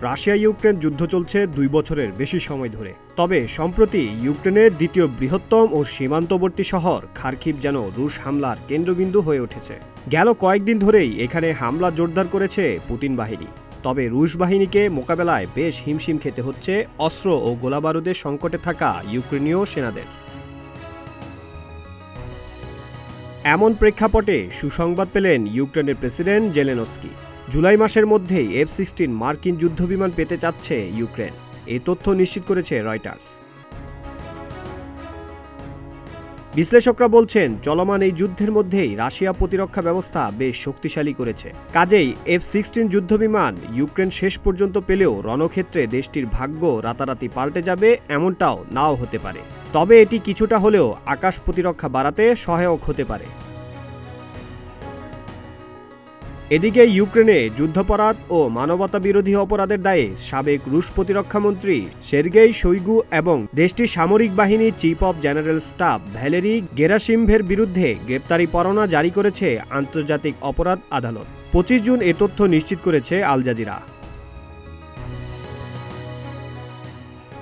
Russia Ukraine যুদ্ধ চলছে 2 বছরের বেশি সময় ধরে। তবে সম্প্রতি ইউক্রেনের দ্বিতীয় বৃহত্তম ও সীমান্তবর্তী শহর খার্কিভ যেন রুশ হামলার কেন্দ্রবিন্দু হয়ে উঠেছে। গেল কয়েকদিন ধরেই এখানে হামলা জোরদার করেছে পুতিন বাহিনী। তবে রুশ বাহিনীকে মোকাবেলায় বেশ হিমশিম খেতে হচ্ছে অস্ত্র ও গোলাবারুদের সংকটে থাকা ইউক্রেনীয় সেনাদের। এমন প্রেক্ষাপটে সুসংবাদ পেলেন ইউক্রেনের প্রেসিডেন্ট জেলেনস্কি। জুলাই মাসের মধ্যেই F-16 মার্কিন যুদ্ধবিমান পেতে চাচ্ছে ইউক্রেন। এই তথ্য নিশ্চিত করেছে রয়টার্স। বিশ্লেষকরা বলছেন, চলমান এই যুদ্ধের মধ্যেই রাশিয়া প্রতিরক্ষা ব্যবস্থা বেশ শক্তিশালী করেছে। কাজেই F-16 যুদ্ধবিমান ইউক্রেন শেষ পর্যন্ত পেলেও রণক্ষেত্রে দেশটির ভাগ্য রাতারাতি পাল্টে যাবে এমনটাও নাও হতে পারে। তবে এটি কিছুটা হলেও আকাশ প্রতিরক্ষা বাড়াতে সহায়ক হতে পারে। এদিকে ইউক্রেনে যুদ্ধাপরাধ ও মানবতাবিরোধী অপরাধের দায়ে সাবেক রুশ প্রতিরক্ষামন্ত্রী সের্গেই শোইগু এবং দেশটির সামরিক বাহিনীর chief of general staff Valery গেরাসিমভের বিরুদ্ধে গ্রেপ্তারি পরোয়ানা জারি করেছে আন্তর্জাতিক অপরাধ আদালত। 25 জুন এ তথ্য নিশ্চিত করেছে আল জাজিরা।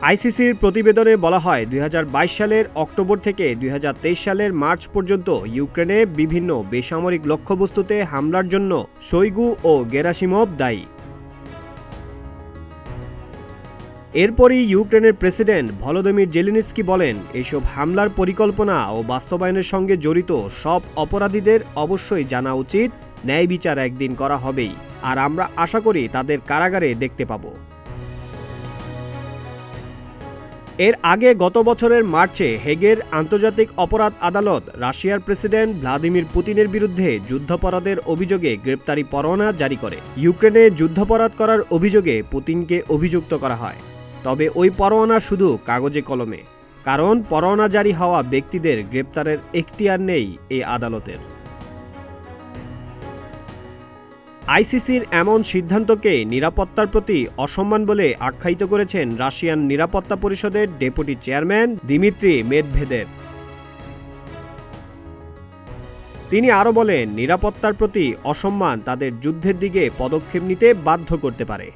আইসিসির প্রতিবেদনে বলা হয়, 2022 সালের অক্টোবর থেকে 2023 সালের মার্চ পর্যন্ত ইউক্রেনে বিভিন্ন বেসামরিক লক্ষ্যবস্তুতে হামলার জন্য শোইগু ও গেরাসিমভ দায়ী। এরপরই ইউক্রেনের প্রেসিডেন্ট ভলোদিমির জেলেনস্কি বলেন, এসব হামলার পরিকল্পনা ও বাস্তবায়নের সঙ্গে জড়িত সব অপরাধীদের অবশ্যই জানা উচিত, ন্যায় বিচার একদিন করা হবেই, আর আমরা আশা করি তাদের কারাগারে দেখতে পাব। এর আগে গত বছরের মার্চে হেগের আন্তর্জাতিক অপরাধ আদালত রাশিয়ার প্রেসিডেন্ট ভ্লাদিমির পুতিনের বিরুদ্ধে যুদ্ধাপরাধের অভিযোগে গ্রেপ্তারি পরোয়ানা জারি করে। ইউক্রেনে যুদ্ধাপরাধ করার অভিযোগে পুতিনকে অভিযুক্ত করা হয়। তবে ওই পরোয়ানা শুধু কাগজে কলমে, কারণ পরোয়ানা জারি হওয়া ব্যক্তিদের গ্রেপ্তারের এখতিয়ার নেই এই আদালতের। আইসিসির এমন সিদ্ধান্তকে নিরাপত্তার প্রতি অসম্মান বলে আখ্যায়িত করেছেন রাশিয়ান নিরাপত্তা পরিষদের ডেপুটি চেয়ারম্যান দিমিত্রি মেদভেদেভ। তিনি আরও বলেন, নিরাপত্তার প্রতি অসম্মান তাদের যুদ্ধের দিকে পদক্ষেপ নিতে বাধ্য করতে পারে।